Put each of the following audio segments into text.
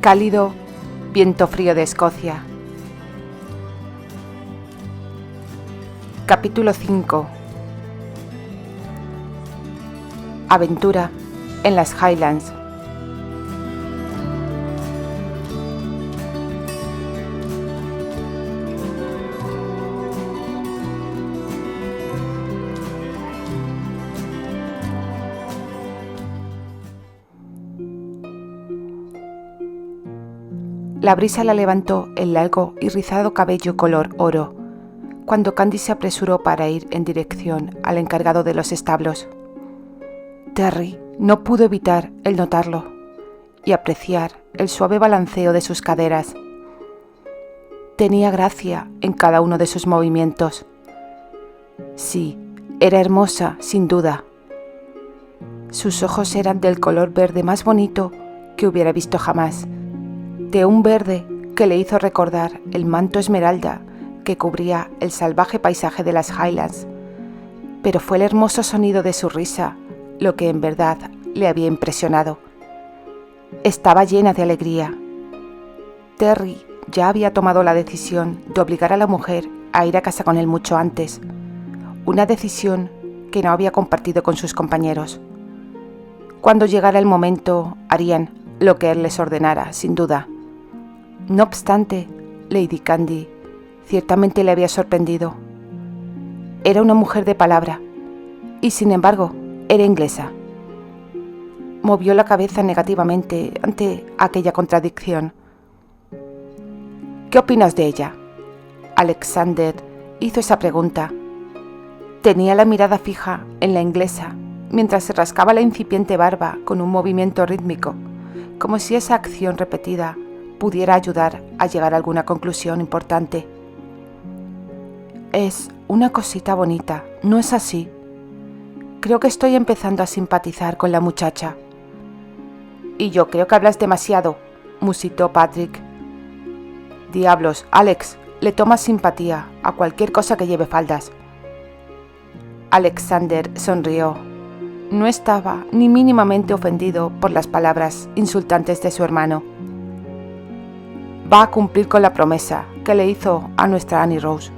Cálido viento frío de Escocia. Capítulo 5. Aventura en las Highlands. La brisa la levantó el largo y rizado cabello color oro, cuando Candy se apresuró para ir en dirección al encargado de los establos. Terry no pudo evitar el notarlo y apreciar el suave balanceo de sus caderas. Tenía gracia en cada uno de sus movimientos. Sí, era hermosa, sin duda. Sus ojos eran del color verde más bonito que hubiera visto jamás, de un verde que le hizo recordar el manto esmeralda que cubría el salvaje paisaje de las Highlands, pero fue el hermoso sonido de su risa lo que en verdad le había impresionado. Estaba llena de alegría. Terry ya había tomado la decisión de obligar a la mujer a ir a casa con él mucho antes, una decisión que no había compartido con sus compañeros. Cuando llegara el momento, harían lo que él les ordenara, sin duda. No obstante, Lady Candy ciertamente le había sorprendido. Era una mujer de palabra, y sin embargo, era inglesa. Movió la cabeza negativamente ante aquella contradicción. ¿Qué opinas de ella? Alexander hizo esa pregunta. Tenía la mirada fija en la inglesa, mientras se rascaba la incipiente barba con un movimiento rítmico, como si esa acción repetida pudiera ayudar a llegar a alguna conclusión importante. Es una cosita bonita, ¿no es así? Creo que estoy empezando a simpatizar con la muchacha. Y yo creo que hablas demasiado, musitó Patrick. Diablos, Alex, le tomas simpatía a cualquier cosa que lleve faldas. Alexander sonrió. No estaba ni mínimamente ofendido por las palabras insultantes de su hermano. Va a cumplir con la promesa que le hizo a nuestra Annie Rose.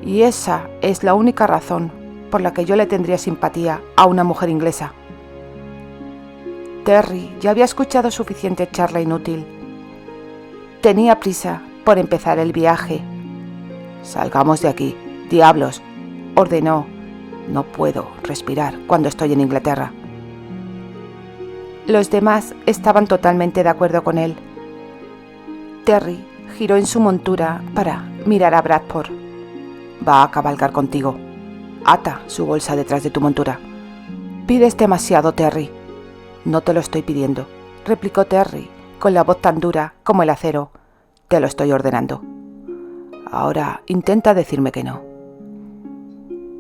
Y esa es la única razón por la que yo le tendría simpatía a una mujer inglesa. Terry ya había escuchado suficiente charla inútil. Tenía prisa por empezar el viaje. Salgamos de aquí, diablos, ordenó. No puedo respirar cuando estoy en Inglaterra. Los demás estaban totalmente de acuerdo con él. Terry giró en su montura para mirar a Bradford. Va a cabalgar contigo. Ata su bolsa detrás de tu montura. Pides demasiado, Terry. No te lo estoy pidiendo, replicó Terry con la voz tan dura como el acero. Te lo estoy ordenando. Ahora intenta decirme que no.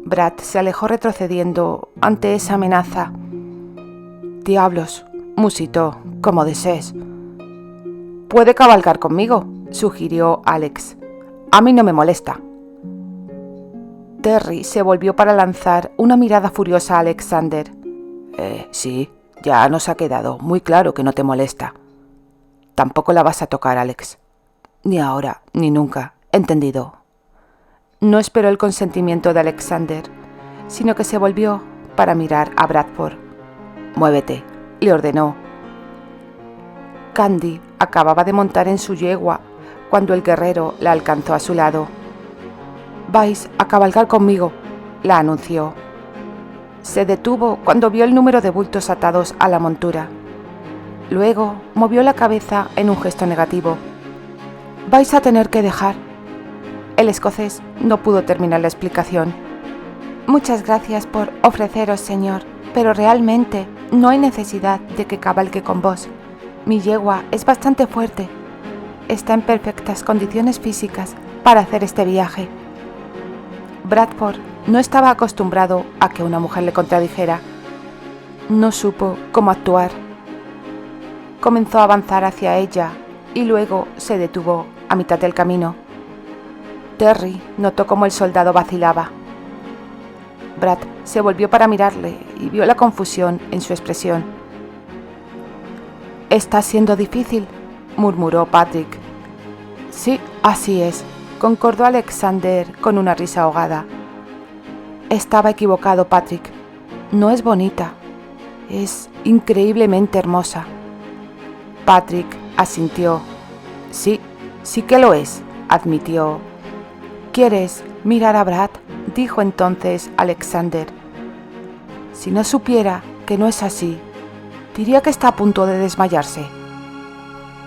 Brad se alejó retrocediendo ante esa amenaza. Diablos, musitó, como desees. Puede cabalgar conmigo, sugirió Alex. A mí no me molesta. Terry se volvió para lanzar una mirada furiosa a Alexander. Sí, ya nos ha quedado muy claro que no te molesta. Tampoco la vas a tocar, Alex. Ni ahora, ni nunca. ¿Entendido? No esperó el consentimiento de Alexander, sino que se volvió para mirar a Bradford. Muévete, le ordenó. Candy acababa de montar en su yegua cuando el guerrero la alcanzó a su lado. «Vais a cabalgar conmigo», la anunció. Se detuvo cuando vio el número de bultos atados a la montura. Luego movió la cabeza en un gesto negativo. «Vais a tener que dejar». El escocés no pudo terminar la explicación. «Muchas gracias por ofreceros, señor, pero realmente no hay necesidad de que cabalgue con vos. Mi yegua es bastante fuerte. Está en perfectas condiciones físicas para hacer este viaje». Bradford no estaba acostumbrado a que una mujer le contradijera. No supo cómo actuar. Comenzó a avanzar hacia ella y luego se detuvo a mitad del camino. Terry notó cómo el soldado vacilaba. Brad se volvió para mirarle y vio la confusión en su expresión. «Está siendo difícil», murmuró Patrick. Sí, así es, concordó Alexander con una risa ahogada. Estaba equivocado, Patrick. No es bonita, es increíblemente hermosa. Patrick asintió. Sí, sí que lo es, admitió. ¿Quieres mirar a Brad?, dijo entonces Alexander. Si no supiera que no es así, diría que está a punto de desmayarse.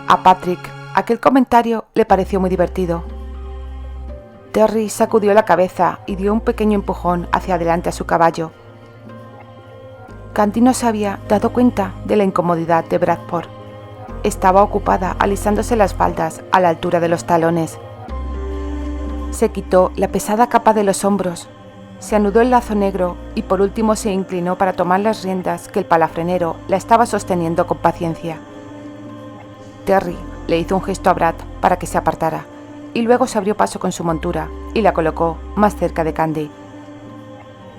A Patrick aquel comentario le pareció muy divertido. Terry sacudió la cabeza y dio un pequeño empujón hacia adelante a su caballo. Candy no se había dado cuenta de la incomodidad de Bradford. Estaba ocupada alisándose las faldas a la altura de los talones. Se quitó la pesada capa de los hombros, se anudó el lazo negro y por último se inclinó para tomar las riendas que el palafrenero la estaba sosteniendo con paciencia. Terry le hizo un gesto a Brad para que se apartara y luego se abrió paso con su montura y la colocó más cerca de Candy.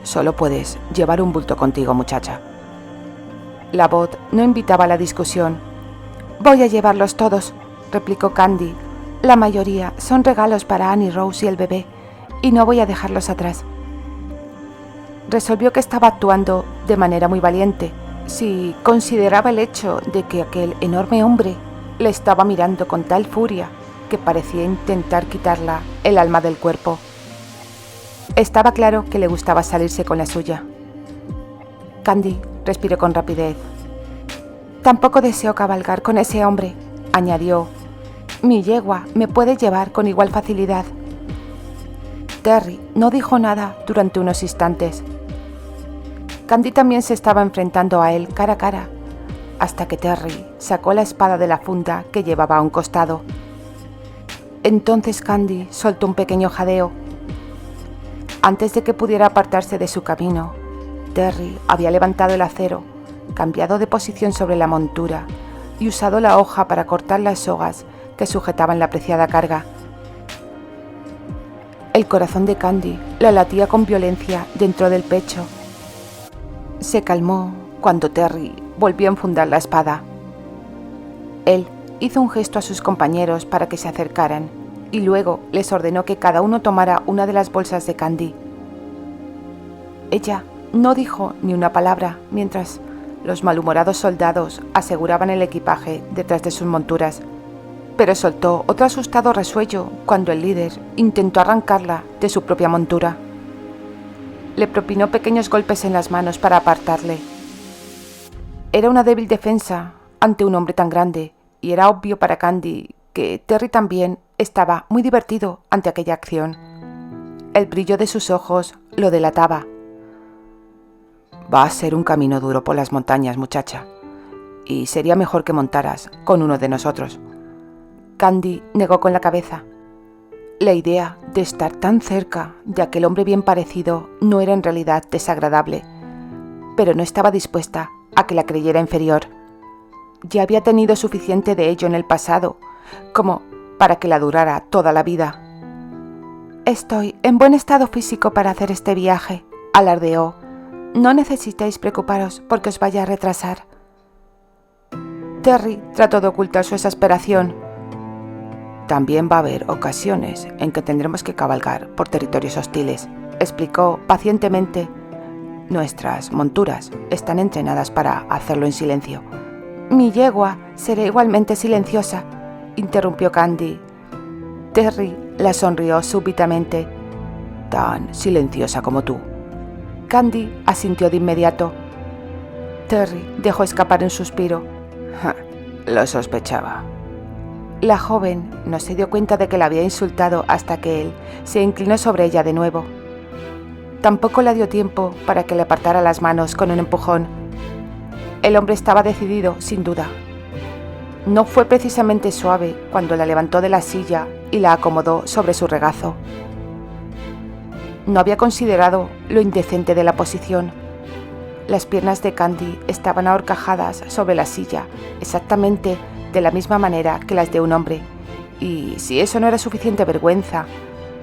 Solo puedes llevar un bulto contigo, muchacha. La voz no invitaba a la discusión. Voy a llevarlos todos, replicó Candy. La mayoría son regalos para Annie Rose y el bebé, y no voy a dejarlos atrás. Resolvió que estaba actuando de manera muy valiente, si consideraba el hecho de que aquel enorme hombre le estaba mirando con tal furia que parecía intentar quitarla el alma del cuerpo. Estaba claro que le gustaba salirse con la suya. Candy respiró con rapidez. Tampoco deseo cabalgar con ese hombre, añadió. Mi yegua me puede llevar con igual facilidad. Terry no dijo nada durante unos instantes. Candy también se estaba enfrentando a él cara a cara, hasta que Terry sacó la espada de la funda que llevaba a un costado. Entonces Candy soltó un pequeño jadeo. Antes de que pudiera apartarse de su camino, Terry había levantado el acero, cambiado de posición sobre la montura y usado la hoja para cortar las sogas que sujetaban la apreciada carga. El corazón de Candy la latía con violencia dentro del pecho. Se calmó cuando Terry volvió a enfundar la espada. Él hizo un gesto a sus compañeros para que se acercaran y luego les ordenó que cada uno tomara una de las bolsas de Candy. Ella no dijo ni una palabra mientras los malhumorados soldados aseguraban el equipaje detrás de sus monturas, pero soltó otro asustado resuello cuando el líder intentó arrancarla de su propia montura. Le propinó pequeños golpes en las manos para apartarle. Era una débil defensa ante un hombre tan grande, y era obvio para Candy que Terry también estaba muy divertido ante aquella acción. El brillo de sus ojos lo delataba. Va a ser un camino duro por las montañas, muchacha, y sería mejor que montaras con uno de nosotros. Candy negó con la cabeza. La idea de estar tan cerca de aquel hombre bien parecido no era en realidad desagradable, pero no estaba dispuesta a que la creyera inferior. Ya había tenido suficiente de ello en el pasado, como para que la durara toda la vida. Estoy en buen estado físico para hacer este viaje, alardeó. No necesitáis preocuparos porque os vaya a retrasar. Terry trató de ocultar su exasperación. También va a haber ocasiones en que tendremos que cabalgar por territorios hostiles, explicó pacientemente. Nuestras monturas están entrenadas para hacerlo en silencio. Mi yegua será igualmente silenciosa, interrumpió Candy. Terry la sonrió súbitamente. Tan silenciosa como tú. Candy asintió de inmediato. Terry dejó escapar un suspiro. Lo sospechaba. La joven no se dio cuenta de que la había insultado hasta que él se inclinó sobre ella de nuevo. Tampoco le dio tiempo para que le apartara las manos con un empujón. El hombre estaba decidido, sin duda. No fue precisamente suave cuando la levantó de la silla y la acomodó sobre su regazo. No había considerado lo indecente de la posición. Las piernas de Candy estaban ahorcajadas sobre la silla, exactamente de la misma manera que las de un hombre, y si eso no era suficiente vergüenza,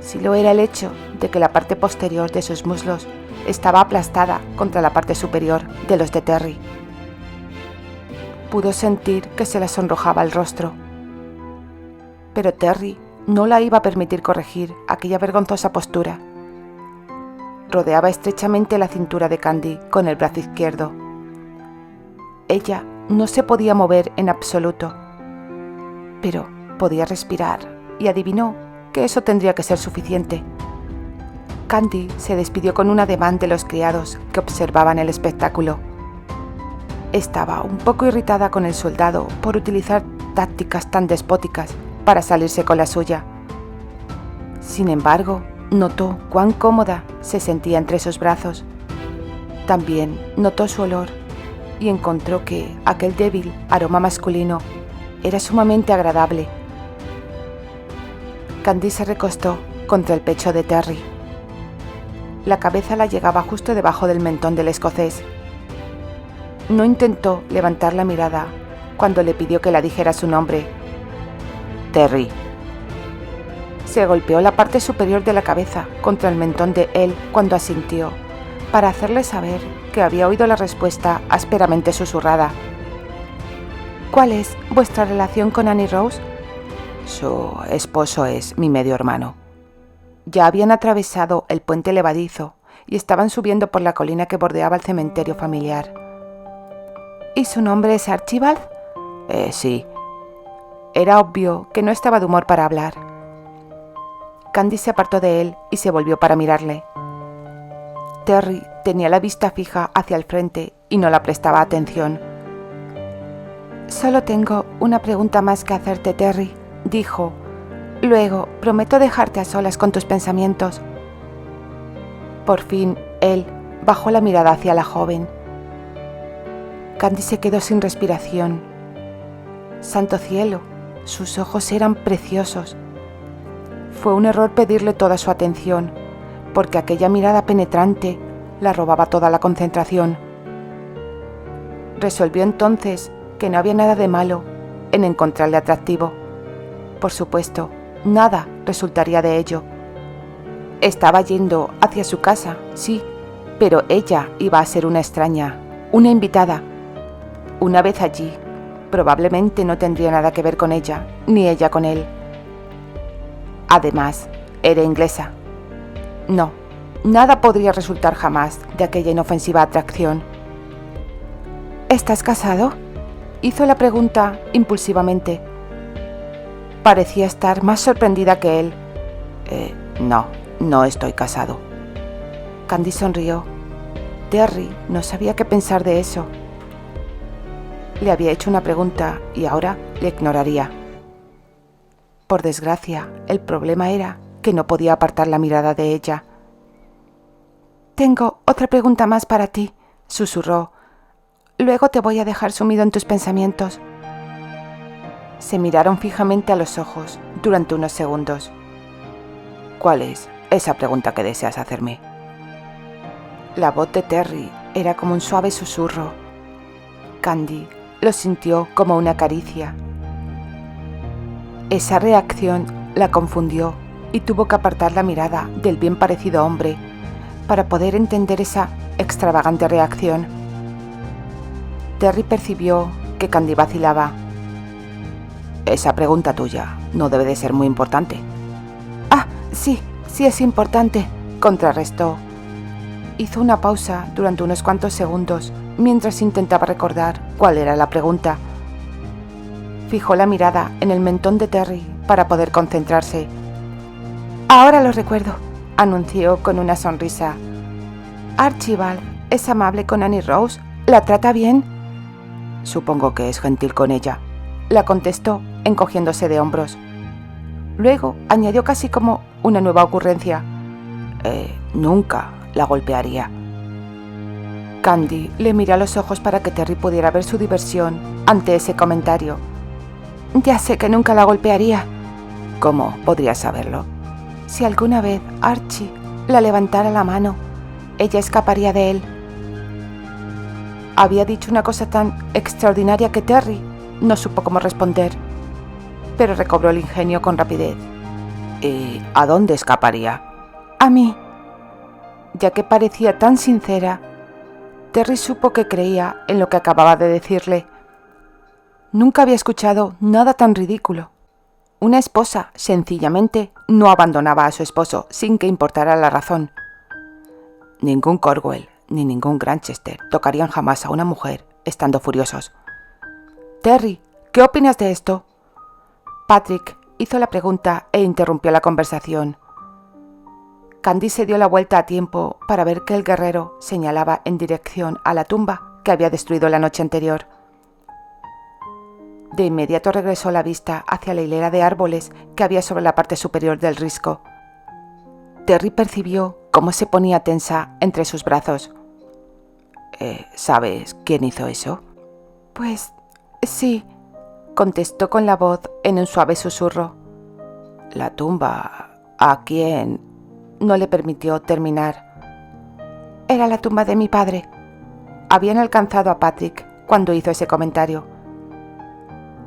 sí lo era el hecho de que la parte posterior de sus muslos estaba aplastada contra la parte superior de los de Terry. Pudo sentir que se le sonrojaba el rostro. pero Terry no la iba a permitir corregir aquella vergonzosa postura. Rodeaba estrechamente la cintura de Candy con el brazo izquierdo. Ella no se podía mover en absoluto, pero podía respirar y adivinó que eso tendría que ser suficiente. Candy se despidió con un ademán de los criados que observaban el espectáculo. Estaba un poco irritada con el soldado por utilizar tácticas tan despóticas para salirse con la suya. Sin embargo, notó cuán cómoda se sentía entre sus brazos. También notó su olor y encontró que aquel débil aroma masculino era sumamente agradable. Candy se recostó contra el pecho de Terry. La cabeza la llegaba justo debajo del mentón del escocés. No intentó levantar la mirada cuando le pidió que la dijera su nombre. Terry. Se golpeó la parte superior de la cabeza contra el mentón de él cuando asintió, para hacerle saber que había oído la respuesta ásperamente susurrada. ¿Cuál es vuestra relación con Annie Rose? Su esposo es mi medio hermano. Ya habían atravesado el puente levadizo y estaban subiendo por la colina que bordeaba el cementerio familiar. ¿Y su nombre es Archibald? Sí. Era obvio que no estaba de humor para hablar. Candy se apartó de él y se volvió para mirarle. Terry tenía la vista fija hacia el frente y no la prestaba atención. Solo tengo una pregunta más que hacerte, Terry, dijo. Luego prometo dejarte a solas con tus pensamientos. Por fin, él bajó la mirada hacia la joven. Candy se quedó sin respiración. Santo cielo, sus ojos eran preciosos. Fue un error pedirle toda su atención, porque aquella mirada penetrante la robaba toda la concentración. Resolvió entonces que no había nada de malo en encontrarle atractivo. Por supuesto, nada resultaría de ello. Estaba yendo hacia su casa, sí, pero ella iba a ser una extraña, una invitada. Una vez allí, probablemente no tendría nada que ver con ella, ni ella con él. Además, era inglesa. No, nada podría resultar jamás de aquella inofensiva atracción. ¿Estás casado?, hizo la pregunta impulsivamente. Parecía estar más sorprendida que él. No estoy casado. Candy sonrió. Terry no sabía qué pensar de eso. Le había hecho una pregunta y ahora le ignoraría. Por desgracia, el problema era que no podía apartar la mirada de ella. Tengo otra pregunta más para ti, susurró. Luego te voy a dejar sumido en tus pensamientos. Se miraron fijamente a los ojos durante unos segundos. ¿Cuál es esa pregunta que deseas hacerme? La voz de Terry era como un suave susurro. Candy lo sintió como una caricia. Esa reacción la confundió y tuvo que apartar la mirada del bien parecido hombre para poder entender esa extravagante reacción. Terry percibió que Candy vacilaba. Esa pregunta tuya no debe de ser muy importante. Ah, sí es importante, contrarrestó. Hizo una pausa durante unos cuantos segundos mientras intentaba recordar cuál era la pregunta. Fijó la mirada en el mentón de Terry para poder concentrarse. Ahora lo recuerdo, anunció con una sonrisa. Archibald es amable con Annie Rose. ¿La trata bien? Supongo que es gentil con ella, la contestó, encogiéndose de hombros. Luego añadió casi como una nueva ocurrencia. Nunca la golpearía. Candy le miró a los ojos para que Terry pudiera ver su diversión ante ese comentario. Ya sé que nunca la golpearía. ¿Cómo podrías saberlo? Si alguna vez Archie la levantara la mano, ella escaparía de él. Había dicho una cosa tan extraordinaria que Terry no supo cómo responder, pero recobró el ingenio con rapidez. ¿Y a dónde escaparía? A mí. Ya que parecía tan sincera, Terry supo que creía en lo que acababa de decirle. Nunca había escuchado nada tan ridículo. Una esposa, sencillamente, no abandonaba a su esposo sin que importara la razón. Ningún Cornwell ni ningún Granchester tocarían jamás a una mujer estando furiosos. Terry, ¿qué opinas de esto? Patrick hizo la pregunta e interrumpió la conversación. Candy se dio la vuelta a tiempo para ver que el guerrero señalaba en dirección a la tumba que había destruido la noche anterior. De inmediato regresó la vista hacia la hilera de árboles que había sobre la parte superior del risco. Terry percibió cómo se ponía tensa entre sus brazos. ¿Sabes quién hizo eso? Pues sí, contestó con la voz en un suave susurro. La tumba. ¿A quién? No le permitió terminar. Era la tumba de mi padre. Habían alcanzado a Patrick cuando hizo ese comentario.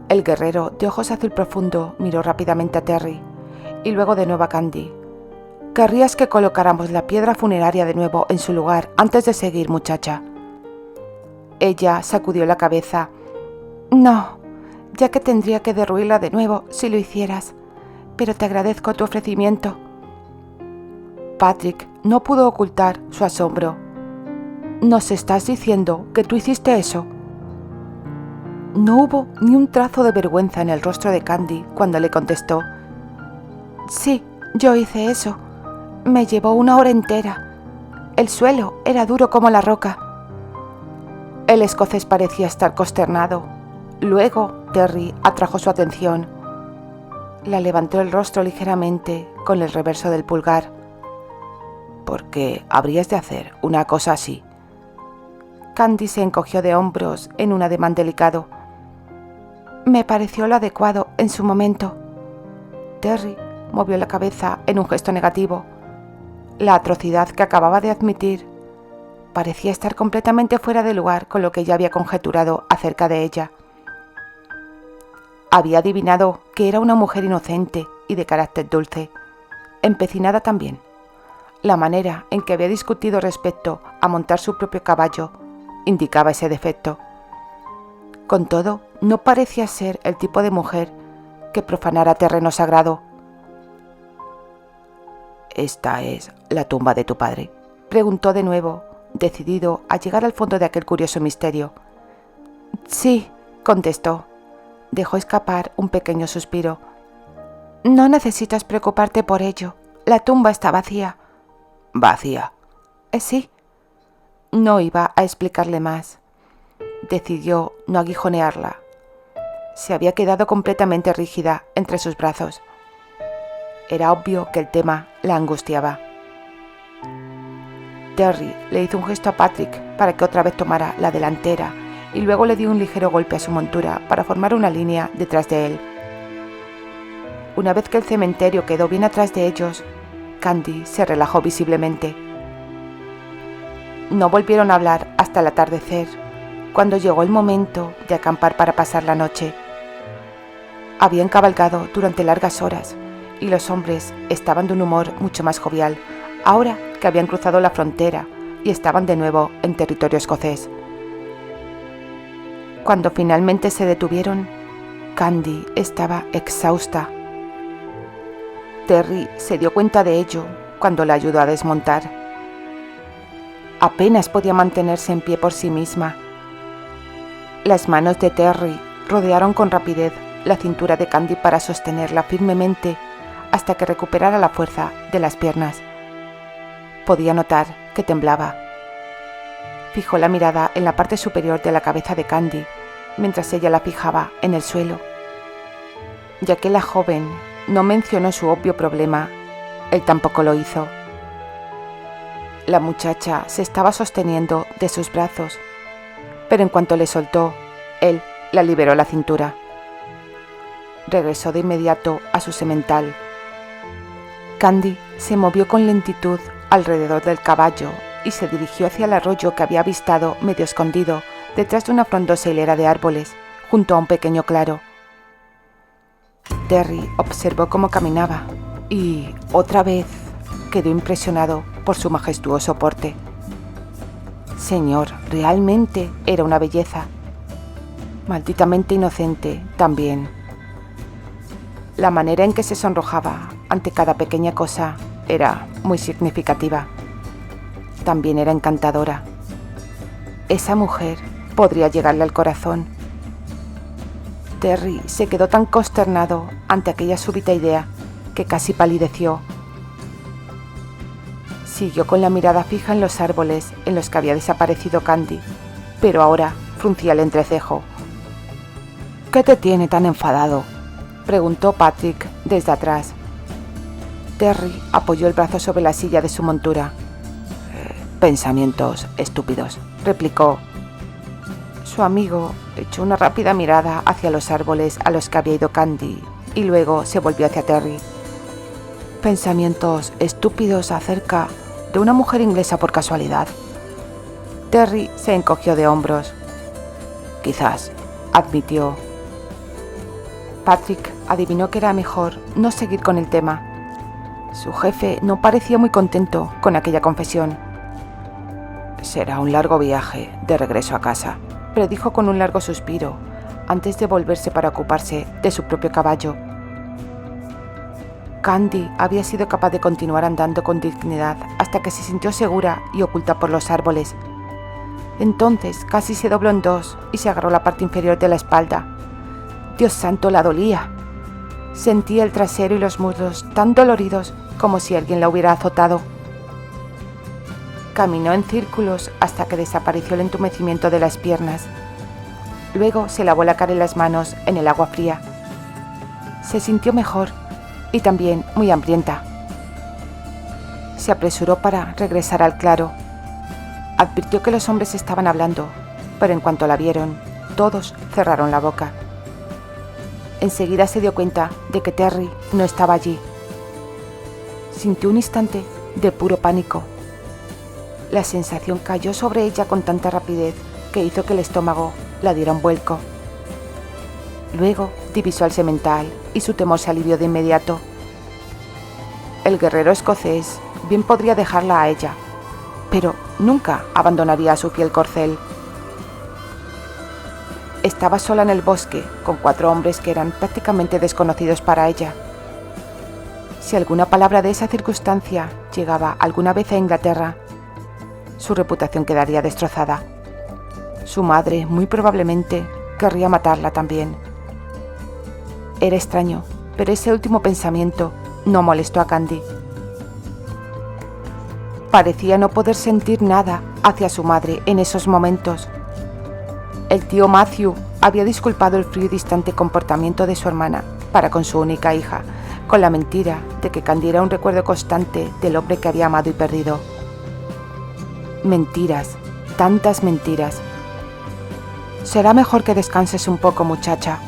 El guerrero de ojos azul profundo miró rápidamente a Terry y luego de nuevo a Candy. ¿Querrías que colocáramos la piedra funeraria de nuevo en su lugar antes de seguir, muchacha? Ella sacudió la cabeza. No, ya que tendría que derruirla de nuevo si lo hicieras, pero te agradezco tu ofrecimiento. Patrick no pudo ocultar su asombro. ¿Nos estás diciendo que tú hiciste eso? No hubo ni un trazo de vergüenza en el rostro de Candy cuando le contestó. Sí, yo hice eso. Me llevó 1 hora entera. El suelo era duro como la roca. El escocés parecía estar consternado. Luego, Terry atrajo su atención. La levantó el rostro ligeramente con el reverso del pulgar. ¿Por qué habrías de hacer una cosa así? Candy se encogió de hombros en un ademán delicado. Me pareció lo adecuado en su momento. Terry movió la cabeza en un gesto negativo. La atrocidad que acababa de admitir parecía estar completamente fuera de lugar con lo que ya había conjeturado acerca de ella. Había adivinado que era una mujer inocente y de carácter dulce, empecinada también. La manera en que había discutido respecto a montar su propio caballo indicaba ese defecto. Con todo, no parecía ser el tipo de mujer que profanara terreno sagrado. ¿Esta es la tumba de tu padre?, preguntó de nuevo, decidido a llegar al fondo de aquel curioso misterio. Sí, contestó. Dejó escapar un pequeño suspiro. No necesitas preocuparte por ello. La tumba está vacía. ¿Vacía? Sí. No iba a explicarle más. Decidió no aguijonearla. Se había quedado completamente rígida entre sus brazos. Era obvio que el tema la angustiaba. Terry le hizo un gesto a Patrick para que otra vez tomara la delantera y luego le dio un ligero golpe a su montura para formar una línea detrás de él. Una vez que el cementerio quedó bien atrás de ellos, Candy se relajó visiblemente. No volvieron a hablar hasta el atardecer, cuando llegó el momento de acampar para pasar la noche. Habían cabalgado durante largas horas y los hombres estaban de un humor mucho más jovial, ahora que habían cruzado la frontera y estaban de nuevo en territorio escocés. Cuando finalmente se detuvieron, Candy estaba exhausta. Terry se dio cuenta de ello cuando la ayudó a desmontar. Apenas podía mantenerse en pie por sí misma. Las manos de Terry rodearon con rapidez la cintura de Candy para sostenerla firmemente hasta que recuperara la fuerza de las piernas. Podía notar que temblaba. Fijó la mirada en la parte superior de la cabeza de Candy, mientras ella la fijaba en el suelo. Ya que la joven no mencionó su obvio problema, él tampoco lo hizo. La muchacha se estaba sosteniendo de sus brazos, pero en cuanto le soltó, él la liberó la cintura. Regresó de inmediato a su semental. Candy se movió con lentitud alrededor del caballo y se dirigió hacia el arroyo que había avistado medio escondido detrás de una frondosa hilera de árboles, junto a un pequeño claro. Terry observó cómo caminaba y, otra vez, quedó impresionado por su majestuoso porte. Señor, realmente era una belleza. Malditamente inocente también. La manera en que se sonrojaba ante cada pequeña cosa era muy significativa. También era encantadora. Esa mujer podría llegarle al corazón. Terry se quedó tan consternado ante aquella súbita idea que casi palideció. Siguió con la mirada fija en los árboles en los que había desaparecido Candy, pero ahora fruncía el entrecejo. «¿Qué te tiene tan enfadado?», preguntó Patrick desde atrás. Terry apoyó el brazo sobre la silla de su montura. «Pensamientos estúpidos», replicó. Su amigo echó una rápida mirada hacia los árboles a los que había ido Candy y luego se volvió hacia Terry. «Pensamientos estúpidos acerca de una mujer inglesa por casualidad». Terry se encogió de hombros. «Quizás», admitió. Patrick adivinó que era mejor no seguir con el tema. Su jefe no parecía muy contento con aquella confesión. «Será un largo viaje de regreso a casa», predijo con un largo suspiro, antes de volverse para ocuparse de su propio caballo. Candy había sido capaz de continuar andando con dignidad hasta que se sintió segura y oculta por los árboles. Entonces casi se dobló en dos y se agarró la parte inferior de la espalda. ¡Dios santo, la dolía! Sentía el trasero y los muslos tan doloridos como si alguien la hubiera azotado. Caminó en círculos hasta que desapareció el entumecimiento de las piernas. Luego se lavó la cara y las manos en el agua fría. Se sintió mejor y también muy hambrienta. Se apresuró para regresar al claro. Advirtió que los hombres estaban hablando, pero en cuanto la vieron, todos cerraron la boca. Enseguida se dio cuenta de que Terry no estaba allí. Sintió un instante de puro pánico. La sensación cayó sobre ella con tanta rapidez que hizo que el estómago la diera un vuelco. Luego divisó al semental y su temor se alivió de inmediato. El guerrero escocés bien podría dejarla a ella, pero nunca abandonaría a su fiel corcel. Estaba sola en el bosque con 4 hombres que eran prácticamente desconocidos para ella. Si alguna palabra de esa circunstancia llegaba alguna vez a Inglaterra, su reputación quedaría destrozada. Su madre muy probablemente querría matarla también. Era extraño, pero ese último pensamiento no molestó a Candy. Parecía no poder sentir nada hacia su madre en esos momentos. El tío Matthew había disculpado el frío y distante comportamiento de su hermana para con su única hija, con la mentira de que Candy era un recuerdo constante del hombre que había amado y perdido. Mentiras, tantas mentiras. «Será mejor que descanses un poco, muchacha».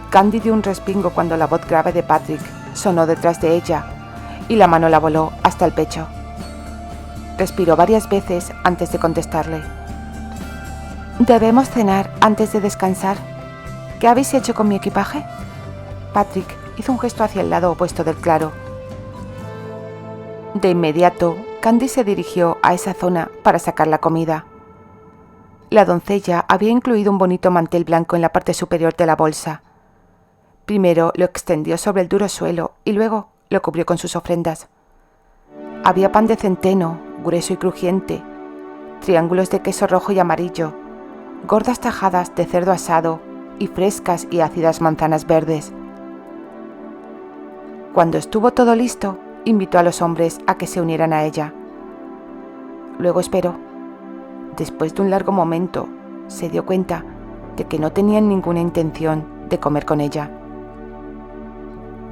Candy dio un respingo cuando la voz grave de Patrick sonó detrás de ella y la mano la voló hasta el pecho. Respiró varias veces antes de contestarle. «¿Debemos cenar antes de descansar? ¿Qué habéis hecho con mi equipaje?» Patrick hizo un gesto hacia el lado opuesto del claro. De inmediato, Candy se dirigió a esa zona para sacar la comida. La doncella había incluido un bonito mantel blanco en la parte superior de la bolsa. Primero lo extendió sobre el duro suelo y luego lo cubrió con sus ofrendas. Había pan de centeno, grueso y crujiente, triángulos de queso rojo y amarillo, gordas tajadas de cerdo asado y frescas y ácidas manzanas verdes. Cuando estuvo todo listo, invitó a los hombres a que se unieran a ella. Luego esperó. Después de un largo momento, se dio cuenta de que no tenían ninguna intención de comer con ella.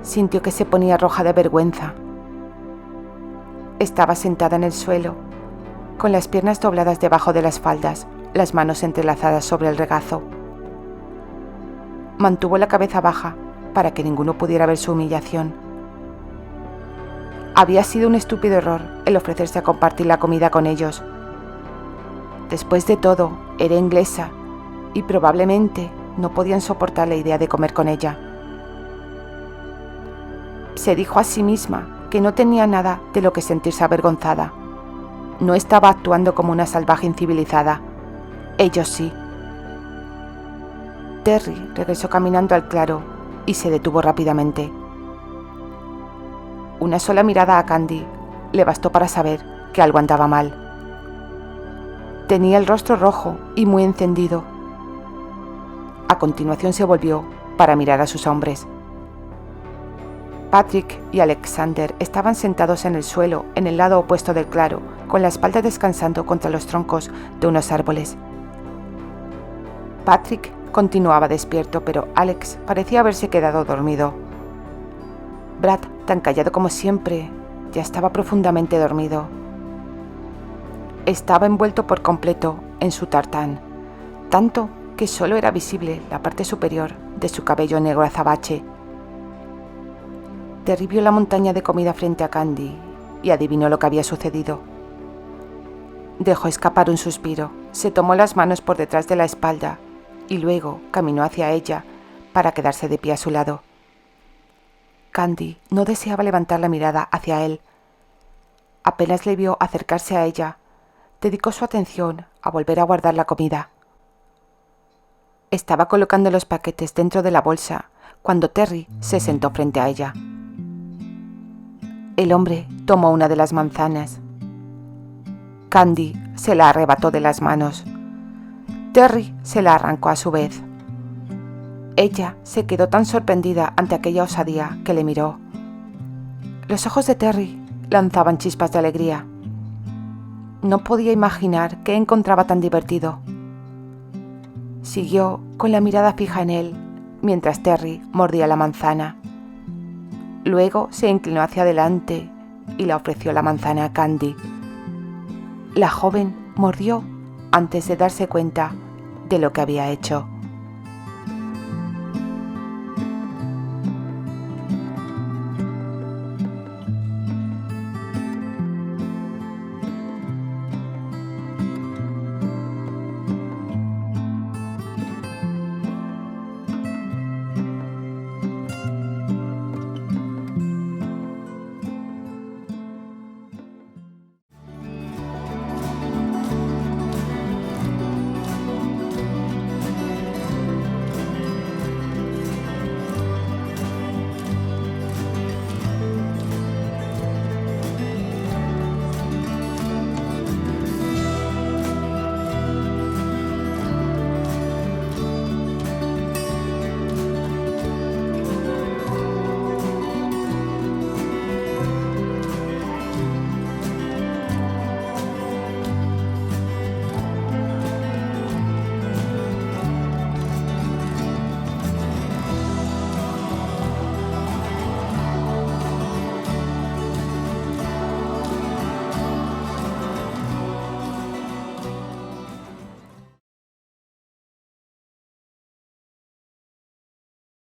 Sintió que se ponía roja de vergüenza. Estaba sentada en el suelo, con las piernas dobladas debajo de las faldas, las manos entrelazadas sobre el regazo. Mantuvo la cabeza baja para que ninguno pudiera ver su humillación. Había sido un estúpido error el ofrecerse a compartir la comida con ellos. Después de todo, era inglesa y probablemente no podían soportar la idea de comer con ella. Se dijo a sí misma que no tenía nada de lo que sentirse avergonzada. No estaba actuando como una salvaje incivilizada. Ellos sí. Terry regresó caminando al claro y se detuvo rápidamente. Una sola mirada a Candy le bastó para saber que algo andaba mal. Tenía el rostro rojo y muy encendido. A continuación se volvió para mirar a sus hombres. Patrick y Alexander estaban sentados en el suelo en el lado opuesto del claro, con la espalda descansando contra los troncos de unos árboles. Patrick continuaba despierto, pero Alex parecía haberse quedado dormido. Brad, tan callado como siempre, ya estaba profundamente dormido. Estaba envuelto por completo en su tartán, tanto que solo era visible la parte superior de su cabello negro azabache. Terry vio la montaña de comida frente a Candy y adivinó lo que había sucedido. Dejó escapar un suspiro, se tomó las manos por detrás de la espalda y luego caminó hacia ella para quedarse de pie a su lado. Candy no deseaba levantar la mirada hacia él. Apenas le vio acercarse a ella, dedicó su atención a volver a guardar la comida. Estaba colocando los paquetes dentro de la bolsa cuando Terry se sentó frente a ella. El hombre tomó una de las manzanas. Candy se la arrebató de las manos. Terry se la arrancó a su vez. Ella se quedó tan sorprendida ante aquella osadía que le miró. Los ojos de Terry lanzaban chispas de alegría. No podía imaginar qué encontraba tan divertido. Siguió con la mirada fija en él mientras Terry mordía la manzana. Luego se inclinó hacia adelante y le ofreció la manzana a Candy. La joven mordió antes de darse cuenta de lo que había hecho.